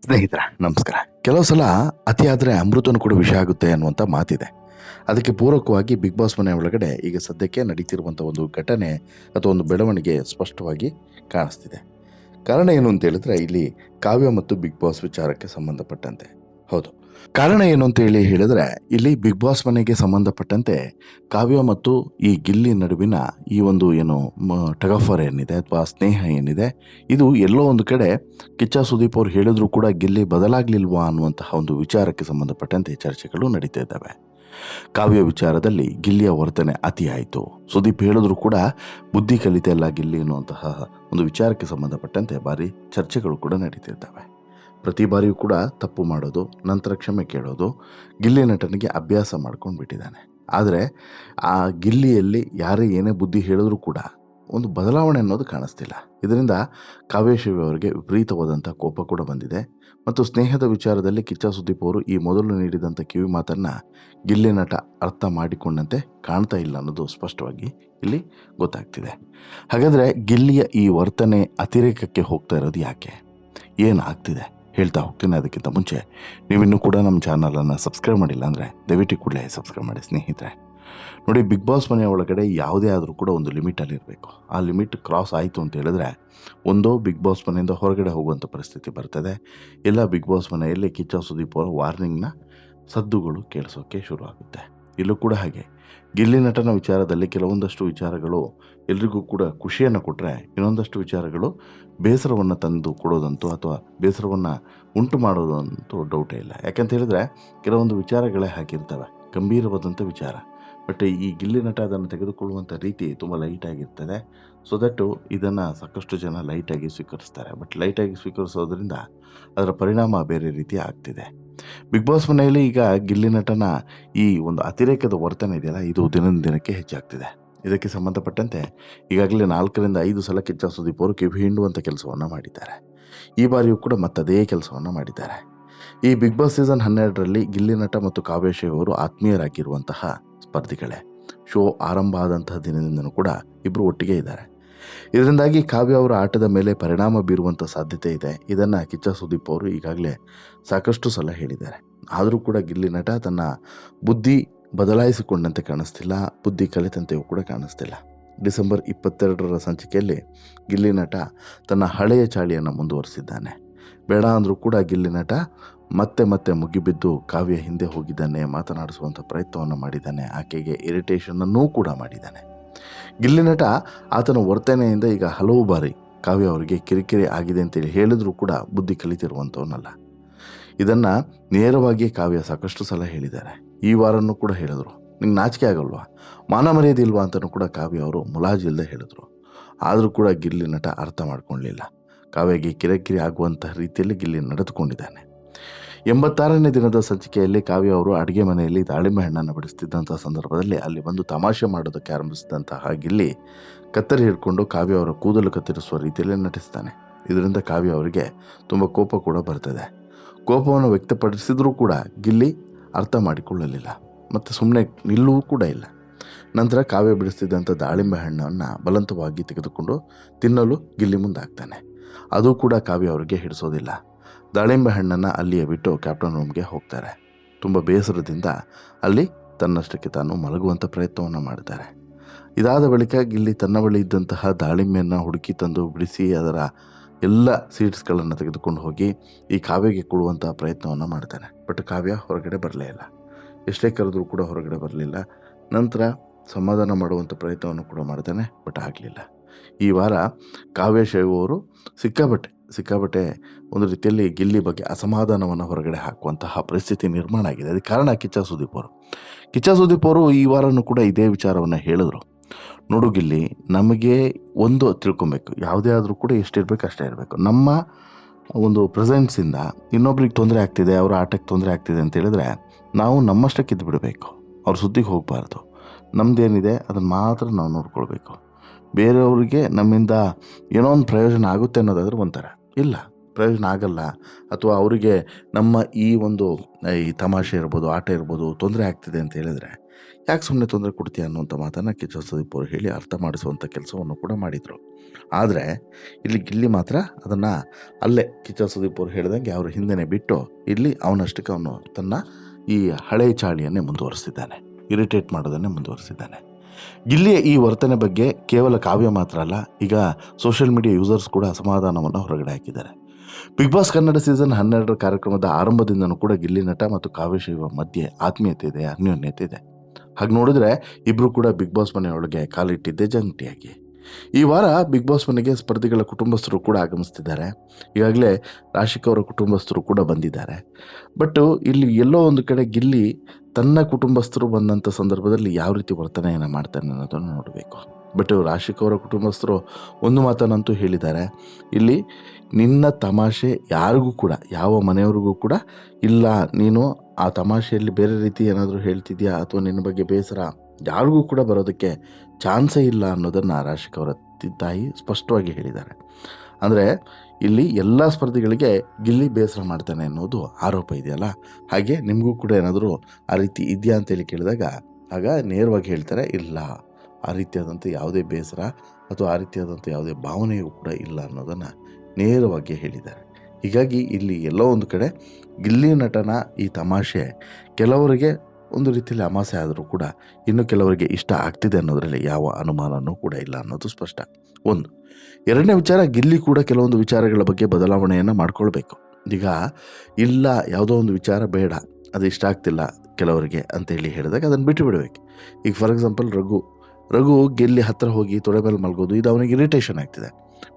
ಸ್ನೇಹಿತರ ನಮಸ್ಕಾರ. ಕೆಲವು ಸಲ ಅತಿಯಾದರೆ ಅಮೃತನು ಕೂಡ ವಿಷ ಆಗುತ್ತೆ ಅನ್ನುವಂಥ ಮಾತಿದೆ. ಅದಕ್ಕೆ ಪೂರಕವಾಗಿ ಬಿಗ್ ಬಾಸ್ ಮನೆ ಒಳಗಡೆ ಈಗ ಸದ್ಯಕ್ಕೆ ನಡೀತಿರುವಂಥ ಒಂದು ಘಟನೆ ಅಥವಾ ಒಂದು ಬೆಳವಣಿಗೆ ಸ್ಪಷ್ಟವಾಗಿ ಕಾಣಿಸ್ತಿದೆ. ಕಾರಣ ಏನು ಅಂತ ಹೇಳಿದ್ರೆ ಇಲ್ಲಿ ಕಾವ್ಯ ಮತ್ತು ಬಿಗ್ ಬಾಸ್ ವಿಚಾರಕ್ಕೆ ಸಂಬಂಧಪಟ್ಟಂತೆ. ಹೌದು, ಕಾರಣ ಏನು ಅಂತ ಹೇಳಿದ್ರೆ ಇಲ್ಲಿ ಬಿಗ್ ಬಾಸ್ ಮನೆಗೆ ಸಂಬಂಧಪಟ್ಟಂತೆ ಕಾವ್ಯ ಮತ್ತು ಈ ಗಿಲ್ಲಿ ನಡುವಿನ ಈ ಒಂದು ಏನು ಟಗಫರ್ ಏನಿದೆ ಅಥವಾ ಸ್ನೇಹ ಏನಿದೆ, ಇದು ಎಲ್ಲೋ ಒಂದು ಕಡೆ ಕಿಚ್ಚ ಸುದೀಪ್ ಅವ್ರು ಹೇಳಿದ್ರು ಕೂಡ ಗಿಲ್ಲಿ ಬದಲಾಗ್ಲಿಲ್ವಾ ಅನ್ನುವಂತಹ ಒಂದು ವಿಚಾರಕ್ಕೆ ಸಂಬಂಧಪಟ್ಟಂತೆ ಚರ್ಚೆಗಳು ನಡೀತಾ ಇದ್ದಾವೆ. ಕಾವ್ಯ ವಿಚಾರದಲ್ಲಿ ಗಿಲ್ಲಿಯ ವರ್ತನೆ ಅತಿ ಆಯಿತು, ಸುದೀಪ್ ಹೇಳಿದ್ರು ಕೂಡ ಬುದ್ಧಿ ಕಲಿತೆ ಇಲ್ಲ ಗಿಲ್ಲಿ ಅನ್ನುವಂತಹ ಒಂದು ವಿಚಾರಕ್ಕೆ ಸಂಬಂಧಪಟ್ಟಂತೆ ಭಾರಿ ಚರ್ಚೆಗಳು ಕೂಡ ನಡೀತಿದ್ದಾವೆ. ಪ್ರತಿ ಬಾರಿಯೂ ಕೂಡ ತಪ್ಪು ಮಾಡೋದು, ನಂತರ ಕ್ಷಮೆ ಕೇಳೋದು ಗಿಲ್ಲಿ ನಟನಿಗೆ ಅಭ್ಯಾಸ ಮಾಡ್ಕೊಂಡು ಬಿಟ್ಟಿದ್ದಾನೆ. ಆದರೆ ಆ ಗಿಲ್ಲಿಯಲ್ಲಿ ಯಾರೇ ಏನೇ ಬುದ್ಧಿ ಹೇಳಿದ್ರೂ ಕೂಡ ಒಂದು ಬದಲಾವಣೆ ಅನ್ನೋದು ಕಾಣಿಸ್ತಿಲ್ಲ. ಇದರಿಂದ ಕಾವ್ಯಶ್ರೀ ಅವರಿಗೆ ವಿಪರೀತವಾದಂಥ ಕೋಪ ಕೂಡ ಬಂದಿದೆ ಮತ್ತು ಸ್ನೇಹದ ವಿಚಾರದಲ್ಲಿ ಕಿಚ್ಚ ಸುದೀಪ್ ಅವರು ಈ ಮೊದಲು ನೀಡಿದಂಥ ಕಿವಿ ಮಾತನ್ನು ಗಿಲ್ಲಿ ನಟ ಅರ್ಥ ಮಾಡಿಕೊಂಡಂತೆ ಕಾಣ್ತಾ ಇಲ್ಲ ಅನ್ನೋದು ಸ್ಪಷ್ಟವಾಗಿ ಇಲ್ಲಿ ಗೊತ್ತಾಗ್ತಿದೆ. ಹಾಗಾದರೆ ಗಿಲ್ಲಿಯ ಈ ವರ್ತನೆ ಅತಿರೇಕಕ್ಕೆ ಹೋಗ್ತಾ ಇರೋದು ಯಾಕೆ, ಏನಾಗ್ತಿದೆ ಹೇಳ್ತಾ ಹೋಗ್ತೀನಿ. ಅದಕ್ಕಿಂತ ಮುಂಚೆ ನೀವಿನ್ನೂ ಕೂಡ ನಮ್ಮ ಚಾನಲನ್ನು ಸಬ್ಸ್ಕ್ರೈಬ್ ಮಾಡಿಲ್ಲ ಅಂದರೆ ದಯವಿಟ್ಟು ಕೂಡಲೇ ಸಬ್ಸ್ಕ್ರೈಬ್ ಮಾಡಿ ಸ್ನೇಹಿತರೆ. ನೋಡಿ, ಬಿಗ್ ಬಾಸ್ ಮನೆಯ ಒಳಗಡೆ ಯಾವುದೇ ಆದರೂ ಕೂಡ ಒಂದು ಲಿಮಿಟಲ್ಲಿ ಇರಬೇಕು. ಆ ಲಿಮಿಟ್ ಕ್ರಾಸ್ ಆಯಿತು ಅಂತ ಹೇಳಿದ್ರೆ ಒಂದೋ ಬಿಗ್ ಬಾಸ್ ಮನೆಯಿಂದ ಹೊರಗಡೆ ಹೋಗುವಂಥ ಪರಿಸ್ಥಿತಿ ಬರ್ತದೆ, ಇಲ್ಲ ಬಿಗ್ ಬಾಸ್ ಮನೆಯಲ್ಲಿ ಕಿಚ್ಚ ಸುದೀಪ್ ಅವರ ವಾರ್ನಿಂಗ್ನ ಸದ್ದುಗಳು ಕೇಳಿಸೋಕ್ಕೆ ಶುರು ಆಗುತ್ತೆ. ಇಲ್ಲೂ ಕೂಡ ಹಾಗೆ ಗಿಲ್ಲಿ ನಟನ ವಿಚಾರದಲ್ಲಿ ಕೆಲವೊಂದಷ್ಟು ವಿಚಾರಗಳು ಎಲ್ರಿಗೂ ಕೂಡ ಖುಷಿಯನ್ನು ಕೊಟ್ಟರೆ, ಇನ್ನೊಂದಷ್ಟು ವಿಚಾರಗಳು ಬೇಸರವನ್ನು ತಂದು ಕೊಡೋದಂತೂ ಅಥವಾ ಬೇಸರವನ್ನು ಉಂಟು ಮಾಡೋದಂತೂ ಡೌಟೇ ಇಲ್ಲ. ಯಾಕಂತ ಹೇಳಿದ್ರೆ ಕೆಲವೊಂದು ವಿಚಾರಗಳೇ ಹಾಕಿರ್ತವೆ, ಗಂಭೀರವಾದಂಥ ವಿಚಾರ. ಬಟ್ ಈ ಗಿಲ್ಲಿ ನಟ ಅದನ್ನು ತೆಗೆದುಕೊಳ್ಳುವಂಥ ರೀತಿ ತುಂಬ ಲೈಟಾಗಿರ್ತದೆ. ಸೊ ದಟ್ಟು ಇದನ್ನು ಸಾಕಷ್ಟು ಜನ ಲೈಟಾಗಿ ಸ್ವೀಕರಿಸ್ತಾರೆ. ಬಟ್ ಲೈಟಾಗಿ ಸ್ವೀಕರಿಸೋದ್ರಿಂದ ಅದರ ಪರಿಣಾಮ ಬೇರೆ ರೀತಿ ಆಗ್ತಿದೆ. ಬಿಗ್ ಬಾಸ್ ಮನೆಯಲ್ಲಿ ಈಗ ಗಿಲ್ಲಿ ನಟನ ಈ ಒಂದು ಅತಿರೇಕದ ವರ್ತನೆ ಇದೆಯಲ್ಲ, ಇದು ದಿನದಿಂದ ದಿನಕ್ಕೆ ಹೆಚ್ಚಾಗ್ತಿದೆ. ಇದಕ್ಕೆ ಸಂಬಂಧಪಟ್ಟಂತೆ ಈಗಾಗಲೇ 4-5 ಸಲ ಕಿಚ್ಚ ಸುದೀಪ್ ಅವರು ಕಿವಿ ಹಿಂಡುವಂಥ ಕೆಲಸವನ್ನು ಮಾಡಿದ್ದಾರೆ. ಈ ಬಾರಿಯೂ ಕೂಡ ಮತ್ತದೇ ಕೆಲಸವನ್ನು ಮಾಡಿದ್ದಾರೆ. ಈ ಬಿಗ್ ಬಾಸ್ ಸೀಸನ್ 12ರಲ್ಲಿ ಗಿಲ್ಲಿ ನಟ ಮತ್ತು ಕಾವ್ಯಶ್ರೀ ಅವರು ಆತ್ಮೀಯರಾಗಿರುವಂತಹ ಸ್ಪರ್ಧಿಗಳೇ. ಶೋ ಆರಂಭ ಆದಂತಹ ದಿನದಿಂದನೂ ಕೂಡ ಇಬ್ಬರು ಒಟ್ಟಿಗೆ ಇದ್ದಾರೆ. ಇದರಿಂದಾಗಿ ಕಾವ್ಯ ಅವರ ಆಟದ ಮೇಲೆ ಪರಿಣಾಮ ಬೀರುವಂಥ ಸಾಧ್ಯತೆ ಇದೆ. ಇದನ್ನು ಕಿಚ್ಚ ಸುದೀಪ್ ಅವರು ಈಗಾಗಲೇ ಸಾಕಷ್ಟು ಸಲ ಹೇಳಿದ್ದಾರೆ. ಆದರೂ ಕೂಡ ಗಿಲ್ಲಿ ನಟ ತನ್ನ ಬುದ್ಧಿ ಬದಲಾಯಿಸಿಕೊಂಡಂತೆ ಕಾಣಿಸ್ತಿಲ್ಲ, ಬುದ್ಧಿ ಕಲಿತಂತೆಯೂ ಕೂಡ ಕಾಣಿಸ್ತಿಲ್ಲ. ಡಿಸೆಂಬರ್ 22ರ ಸಂಚಿಕೆಯಲ್ಲಿ ಗಿಲ್ಲಿ ನಟ ತನ್ನ ಹಳೆಯ ಚಾಳಿಯನ್ನು ಮುಂದುವರಿಸಿದ್ದಾನೆ. ಬೇಡ ಅಂದರೂ ಕೂಡ ಗಿಲ್ಲಿ ನಟ ಮತ್ತೆ ಮತ್ತೆ ಮುಗಿಬಿದ್ದು ಕಾವ್ಯ ಹಿಂದೆ ಹೋಗಿದ್ದಾನೆ, ಮಾತನಾಡಿಸುವಂಥ ಪ್ರಯತ್ನವನ್ನು ಮಾಡಿದ್ದಾನೆ, ಆಕೆಗೆ ಇರಿಟೇಷನನ್ನೂ ಕೂಡ ಮಾಡಿದ್ದಾನೆ. ಗಿಲ್ಲಿ ನಟ ಆತನ ವರ್ತನೆಯಿಂದ ಈಗ ಹಲವು ಬಾರಿ ಕಾವ್ಯ ಅವರಿಗೆ ಕಿರಿಕಿರಿ ಆಗಿದೆ ಅಂತೇಳಿ ಹೇಳಿದರೂ ಕೂಡ ಬುದ್ಧಿ ಕಲಿತಿರುವಂಥವನ್ನಲ್ಲ. ಇದನ್ನು ನೇರವಾಗಿ ಕಾವ್ಯ ಸಾಕಷ್ಟು ಸಲ ಹೇಳಿದ್ದಾರೆ. ಈ ವಾರನೂ ಕೂಡ ಹೇಳಿದ್ರು, ನಿಂಗೆ ನಾಚಿಕೆ ಆಗಲ್ವಾ, ಮಾನ ಮರ್ಯಾದೆ ಇಲ್ವಾ ಅಂತಲೂ ಕೂಡ ಕಾವ್ಯ ಅವರು ಮುಲಾಜಿಲ್ಲದೆ ಹೇಳಿದ್ರು. ಆದರೂ ಕೂಡ ಗಿಲ್ಲಿ ನಟ ಅರ್ಥ ಮಾಡ್ಕೊಳ್ಳಲಿಲ್ಲ. ಕಾವ್ಯಗೆ ಕಿರಿಕಿರಿ ಆಗುವಂಥ ರೀತಿಯಲ್ಲಿ ಗಿಲ್ಲಿ ನಡೆದುಕೊಂಡಿದ್ದಾನೆ. 86ನೇ ದಿನದ ಸಂಚಿಕೆಯಲ್ಲಿ ಕಾವ್ಯ ಅವರು ಅಡುಗೆ ಮನೆಯಲ್ಲಿ ದಾಳಿಂಬೆ ಹಣ್ಣನ್ನು ಬಿಡಿಸ್ತಿದ್ದಂಥ ಸಂದರ್ಭದಲ್ಲಿ ಅಲ್ಲಿ ಬಂದು ತಮಾಷೆ ಮಾಡೋದಕ್ಕೆ ಆರಂಭಿಸಿದಂತಹ ಗಿಲ್ಲಿ ಕತ್ತರಿ ಹಿಡ್ಕೊಂಡು ಕಾವ್ಯ ಅವರ ಕೂದಲು ಕತ್ತರಿಸುವ ರೀತಿಯಲ್ಲಿ ನಟಿಸ್ತಾನೆ. ಇದರಿಂದ ಕಾವ್ಯ ಅವರಿಗೆ ತುಂಬ ಕೋಪ ಕೂಡ ಬರ್ತದೆ. ಕೋಪವನ್ನು ವ್ಯಕ್ತಪಡಿಸಿದರೂ ಕೂಡ ಗಿಲ್ಲಿ ಅರ್ಥ ಮಾಡಿಕೊಳ್ಳಲಿಲ್ಲ ಮತ್ತು ಸುಮ್ಮನೆ ನಿಲ್ಲುವೂ ಕೂಡ ಇಲ್ಲ. ನಂತರ ಕಾವ್ಯ ಬಿಡಿಸ್ತಿದ್ದಂಥ ದಾಳಿಂಬೆ ಹಣ್ಣನ್ನು ಬಲವಂತವಾಗಿ ತೆಗೆದುಕೊಂಡು ತಿನ್ನಲು ಗಿಲ್ಲಿ ಮುಂದಾಗ್ತಾನೆ. ಅದು ಕೂಡ ಕಾವ್ಯ ಅವರಿಗೆ ಹಿಡಿಸೋದಿಲ್ಲ. ದಾಳಿಂಬೆ ಹಣ್ಣನ್ನು ಅಲ್ಲಿಯೇ ಬಿಟ್ಟು ಕ್ಯಾಪ್ಟನ್ ರೂಮ್ಗೆ ಹೋಗ್ತಾರೆ. ತುಂಬ ಬೇಸರದಿಂದ ಅಲ್ಲಿ ತನ್ನಷ್ಟಕ್ಕೆ ತಾನು ಮಲಗುವಂಥ ಪ್ರಯತ್ನವನ್ನು ಮಾಡ್ತಾರೆ. ಇದಾದ ಬಳಿಕ ಗಿಲ್ಲಿ ತನ್ನ ಬಳಿ ಇದ್ದಂತಹ ದಾಳಿಂಬೆಯನ್ನು ಹುಡುಕಿ ತಂದು ಬಿಡಿಸಿ ಅದರ ಎಲ್ಲ ಸೀಡ್ಸ್ಗಳನ್ನು ತೆಗೆದುಕೊಂಡು ಹೋಗಿ ಈ ಕಾವ್ಯಗೆ ಕೊಡುವಂಥ ಪ್ರಯತ್ನವನ್ನು ಮಾಡ್ತಾನೆ. ಬಟ್ ಕಾವ್ಯ ಹೊರಗಡೆ ಬರಲೇ ಇಲ್ಲ. ಎಷ್ಟೇ ಕರೆದ್ರೂ ಕೂಡ ಹೊರಗಡೆ ಬರಲಿಲ್ಲ. ನಂತರ ಸಮಾಧಾನ ಮಾಡುವಂಥ ಪ್ರಯತ್ನವನ್ನು ಕೂಡ ಮಾಡ್ತಾನೆ, ಬಟ್ ಆಗಲಿಲ್ಲ. ಈ ವಾರ ಕಾವ್ಯಶ್ರೀ ಅವರು ಸಿಕ್ಕಾಬಟ್ಟೆ ಒಂದು ರೀತಿಯಲ್ಲಿ ಗಿಲ್ಲಿ ಬಗ್ಗೆ ಅಸಮಾಧಾನವನ್ನು ಹೊರಗಡೆ ಹಾಕುವಂತಹ ಪರಿಸ್ಥಿತಿ ನಿರ್ಮಾಣ ಆಗಿದೆ. ಅದಕ್ಕೆ ಕಾರಣ ಕಿಚ್ಚ ಸುದೀಪ್ ಅವರು ಈ ವಾರನೂ ಕೂಡ ಇದೇ ವಿಚಾರವನ್ನು ಹೇಳಿದ್ರು. ನೋಡು ಗಿಲ್ಲಿ, ನಮಗೆ ಒಂದು ತಿಳ್ಕೊಬೇಕು, ಯಾವುದೇ ಆದರೂ ಕೂಡ ಎಷ್ಟಿರಬೇಕು ಅಷ್ಟೇ ಇರಬೇಕು. ನಮ್ಮ ಒಂದು ಪ್ರೆಸೆನ್ಸಿಂದ ಇನ್ನೊಬ್ರಿಗೆ ತೊಂದರೆ ಆಗ್ತಿದೆ, ಅವರ ಆಟಕ್ಕೆ ತೊಂದರೆ ಆಗ್ತಿದೆ ಅಂತ ಹೇಳಿದ್ರೆ ನಾವು ನಮ್ಮಷ್ಟಕ್ಕೆ ಇದ್ದು ಬಿಡಬೇಕು. ಅವ್ರ ಸುದ್ದಿಗೆ ಹೋಗಬಾರ್ದು. ನಮ್ಮದೇನಿದೆ ಅದನ್ನು ಮಾತ್ರ ನಾವು ನೋಡ್ಕೊಳ್ಬೇಕು. ಬೇರೆಯವ್ರಿಗೆ ನಮ್ಮಿಂದ ಏನೋ ಒಂದು ಪ್ರಯೋಜನ ಆಗುತ್ತೆ ಅನ್ನೋದಾದ್ರೆ ಒಂಥರ, ಇಲ್ಲ ಪ್ರಯೋಜನ ಆಗಲ್ಲ, ಅಥವಾ ಅವರಿಗೆ ನಮ್ಮ ಈ ತಮಾಷೆ ಇರ್ಬೋದು, ಆಟ ಇರ್ಬೋದು ತೊಂದರೆ ಆಗ್ತಿದೆ ಅಂತ ಹೇಳಿದ್ರೆ ಯಾಕೆ ಸುಮ್ಮನೆ ತೊಂದರೆ ಕೊಡ್ತೀಯ ಅನ್ನುವಂಥ ಮಾತನ್ನು ಕಿಚ್ಚ ಸುದೀಪ್ ಅವರು ಹೇಳಿ ಅರ್ಥ ಮಾಡಿಸುವಂಥ ಕೆಲಸವನ್ನು ಕೂಡ ಮಾಡಿದರು. ಆದರೆ ಇಲ್ಲಿ ಗಿಲ್ಲಿ ಮಾತ್ರ ಅದನ್ನು ಅಲ್ಲೇ ಕಿಚ್ಚ ಸುದೀಪ್ ಅವರು ಹೇಳಿದಂಗೆ ಅವ್ರ ಹಿಂದೆನೇ ಬಿಟ್ಟು ಇಲ್ಲಿ ಅವನಷ್ಟಕ್ಕೆ ಅವನು ತನ್ನ ಈ ಹಳೆಯ ಚಾಳಿಯನ್ನೇ ಮುಂದುವರಿಸಿದ್ದಾನೆ, ಇರಿಟೇಟ್ ಮಾಡೋದನ್ನೇ ಮುಂದುವರಿಸಿದ್ದಾನೆ. ಗಿಲ್ಲಿಯ ಈ ವರ್ತನೆ ಬಗ್ಗೆ ಕೇವಲ ಕಾವ್ಯ ಮಾತ್ರ ಅಲ್ಲ, ಈಗ ಸೋಷಿಯಲ್ ಮೀಡಿಯಾ ಯೂಸರ್ಸ್ ಕೂಡ ಅಸಮಾಧಾನವನ್ನು ಹೊರಗಡೆ ಹಾಕಿದ್ದಾರೆ. ಬಿಗ್ ಬಾಸ್ ಕನ್ನಡ ಸೀಸನ್ 12 ಕಾರ್ಯಕ್ರಮದ ಆರಂಭದಿಂದನೂ ಕೂಡ ಗಿಲ್ಲಿ ನಟ ಮತ್ತು ಕಾವ್ಯಶೈವ ಮಧ್ಯೆ ಆತ್ಮೀಯತೆ ಇದೆ, ಅನ್ಯೋನ್ಯತೆ ಇದೆ. ಹಾಗೆ ನೋಡಿದ್ರೆ ಇಬ್ಬರು ಕೂಡ ಬಿಗ್ ಬಾಸ್ ಮನೆಯೊಳಗೆ ಕಾಲಿಟ್ಟಿದ್ದೆ ಜಂಟಿಯಾಗಿ. ಈ ವಾರ ಬಿಗ್ ಬಾಸ್ ಮನೆಗೆ ಸ್ಪರ್ಧಿಗಳ ಕುಟುಂಬಸ್ಥರು ಕೂಡ ಆಗಮಿಸ್ತಿದ್ದಾರೆ. ಈಗಾಗಲೇ ರಾಶಿಕ್ ಅವರ ಕುಟುಂಬಸ್ಥರು ಕೂಡ ಬಂದಿದ್ದಾರೆ. ಬಟ್ ಇಲ್ಲಿ ಎಲ್ಲೋ ಒಂದು ಕಡೆ ಗಿಲ್ಲಿ ತನ್ನ ಕುಟುಂಬಸ್ಥರು ಬಂದಂಥ ಸಂದರ್ಭದಲ್ಲಿ ಯಾವ ರೀತಿ ವರ್ತನೆಯನ್ನು ಮಾಡ್ತಾನೆ ಅನ್ನೋದನ್ನು ನೋಡಬೇಕು. ಬಟ್ ರಾಶಿಕ್ ಅವರ ಕುಟುಂಬಸ್ಥರು ಒಂದು ಮಾತನ್ನಂತೂ ಹೇಳಿದ್ದಾರೆ, ಇಲ್ಲಿ ನಿನ್ನ ತಮಾಷೆ ಯಾರಿಗೂ ಕೂಡ, ಯಾವ ಮನೆಯವ್ರಿಗೂ ಕೂಡ ಇಲ್ಲ, ನೀನು ಆ ತಮಾಷೆಯಲ್ಲಿ ಬೇರೆ ರೀತಿ ಏನಾದರೂ ಹೇಳ್ತಿದ್ಯಾ ಅಥವಾ ನಿನ್ನ ಬಗ್ಗೆ ಬೇಸರ ಯಾರಿಗೂ ಕೂಡ ಬರೋದಕ್ಕೆ ಚಾನ್ಸೇ ಇಲ್ಲ ಅನ್ನೋದನ್ನು ರಾಶಿಕ್ ಅವರ ತಾಯಿ ಸ್ಪಷ್ಟವಾಗಿ ಹೇಳಿದ್ದಾರೆ. ಅಂದರೆ ಇಲ್ಲಿ ಎಲ್ಲ ಸ್ಪರ್ಧಿಗಳಿಗೆ ಗಿಲ್ಲಿ ಬೇಸರ ಮಾಡ್ತಾನೆ ಅನ್ನೋದು ಆರೋಪ ಇದೆಯಲ್ಲ, ಹಾಗೆ ನಿಮಗೂ ಕೂಡ ಏನಾದರೂ ಆ ರೀತಿ ಇದೆಯಾ ಅಂತೇಳಿ ಕೇಳಿದಾಗ ಆಗ ನೇರವಾಗಿ ಹೇಳ್ತಾರೆ, ಇಲ್ಲ, ಆ ರೀತಿಯಾದಂಥ ಯಾವುದೇ ಬೇಸರ ಅಥವಾ ಆ ರೀತಿಯಾದಂಥ ಯಾವುದೇ ಭಾವನೆಯೂ ಕೂಡ ಇಲ್ಲ ಅನ್ನೋದನ್ನು ನೇರವಾಗಿ ಹೇಳಿದ್ದಾರೆ. ಹೀಗಾಗಿ ಇಲ್ಲಿ ಎಲ್ಲೋ ಒಂದು ಕಡೆ ಗಿಲ್ಲಿ ನಟನ ಈ ತಮಾಷೆ ಕೆಲವರಿಗೆ ಒಂದು ರೀತಿಯಲ್ಲಿ ಅಮಾಸೆ ಆದರೂ ಕೂಡ ಇನ್ನು ಕೆಲವರಿಗೆ ಇಷ್ಟ ಆಗ್ತಿದೆ ಅನ್ನೋದರಲ್ಲಿ ಯಾವ ಅನುಮಾನವೂ ಕೂಡ ಇಲ್ಲ ಅನ್ನೋದು ಸ್ಪಷ್ಟ. ಒಂದು. ಎರಡನೇ ವಿಚಾರ, ಗಿಲ್ಲಿ ಕೂಡ ಕೆಲವೊಂದು ವಿಚಾರಗಳ ಬಗ್ಗೆ ಬದಲಾವಣೆಯನ್ನು ಮಾಡ್ಕೊಳ್ಬೇಕು. ಈಗ ಇಲ್ಲ, ಯಾವುದೋ ಒಂದು ವಿಚಾರ ಬೇಡ, ಅದು ಇಷ್ಟ ಆಗ್ತಿಲ್ಲ ಕೆಲವರಿಗೆ ಅಂತೇಳಿ ಹೇಳಿದಾಗ ಅದನ್ನು ಬಿಟ್ಟು ಬಿಡಬೇಕು. ಈಗ ಫಾರ್ ಎಕ್ಸಾಂಪಲ್ ರಘು ಗಿಲ್ಲಿ ಹತ್ತಿರ ಹೋಗಿ ತೊಡೆ ಮೇಲೆ ಮಲಗೋದು, ಇದು ಅವನಿಗೆ ಇರಿಟೇಷನ್ ಆಗ್ತಿದೆ,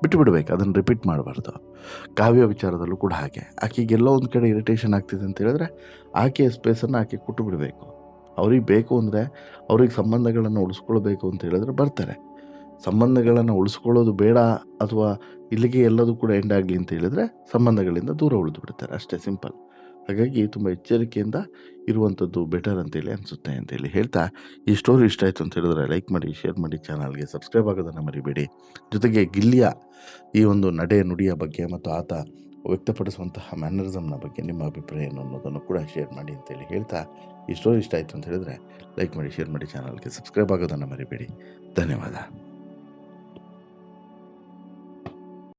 ಬಿಟ್ಟು ಬಿಡಬೇಕು, ಅದನ್ನು ರಿಪೀಟ್ ಮಾಡಬಾರ್ದು. ಕಾವ್ಯ ವಿಚಾರದಲ್ಲೂ ಕೂಡ ಹಾಗೆ, ಆಕೆಗೆಲ್ಲೋ ಒಂದು ಕಡೆ ಇರಿಟೇಷನ್ ಆಗ್ತಿದೆ ಅಂತ ಹೇಳಿದ್ರೆ ಆಕೆಯ ಸ್ಪೇಸನ್ನು ಆಕೆ ಕೊಟ್ಟು ಬಿಡಬೇಕು. ಅವ್ರಿಗೆ ಬೇಕು ಅಂದರೆ, ಅವ್ರಿಗೆ ಸಂಬಂಧಗಳನ್ನು ಉಳಿಸ್ಕೊಳ್ಬೇಕು ಅಂತ ಹೇಳಿದ್ರೆ ಬರ್ತಾರೆ. ಸಂಬಂಧಗಳನ್ನು ಉಳಿಸ್ಕೊಳ್ಳೋದು ಬೇಡ ಅಥವಾ ಇಲ್ಲಿಗೆ ಎಲ್ಲದೂ ಕೂಡ ಎಂಡ್ ಆಗಲಿ ಅಂತ ಹೇಳಿದ್ರೆ ಸಂಬಂಧಗಳಿಂದ ದೂರ ಉಳಿದು ಬಿಡ್ತಾರೆ, ಅಷ್ಟೇ ಸಿಂಪಲ್. ಹಾಗಾಗಿ ತುಂಬ ಎಚ್ಚರಿಕೆಯಿಂದ ಇರುವಂಥದ್ದು ಬೆಟರ್ ಅಂತೇಳಿ ಅನಿಸುತ್ತೆ ಅಂತೇಳಿ ಹೇಳ್ತಾ, ಈ ಸ್ಟೋರಿ ಇಷ್ಟ ಆಯಿತು ಅಂತ ಹೇಳಿದ್ರೆ ಲೈಕ್ ಮಾಡಿ, ಶೇರ್ ಮಾಡಿ, ಚಾನಲ್ಗೆ ಸಬ್ಸ್ಕ್ರೈಬ್ ಆಗೋದನ್ನು ಮರಿಬೇಡಿ. ಜೊತೆಗೆ ಗಿಲ್ಲಿಯ ಈ ಒಂದು ನಡೆ ನುಡಿಯ ಬಗ್ಗೆ ಮತ್ತು ಆತ ವ್ಯಕ್ತಪಡಿಸುವಂತಹ ಮ್ಯಾನರಿಸಮ್ನ ಬಗ್ಗೆ ನಿಮ್ಮ ಅಭಿಪ್ರಾಯ ಏನು ಅನ್ನೋದನ್ನು ಕೂಡ ಶೇರ್ ಮಾಡಿ ಅಂತೇಳಿ ಹೇಳ್ತಾ, ಈ ಸ್ಟೋರಿ ಇಷ್ಟ ಆಯಿತು ಅಂತ ಹೇಳಿದ್ರೆ ಲೈಕ್ ಮಾಡಿ, ಶೇರ್ ಮಾಡಿ, ಚಾನಲ್ಗೆ ಸಬ್ಸ್ಕ್ರೈಬ್ ಆಗೋದನ್ನು ಮರಿಬೇಡಿ. ಧನ್ಯವಾದ.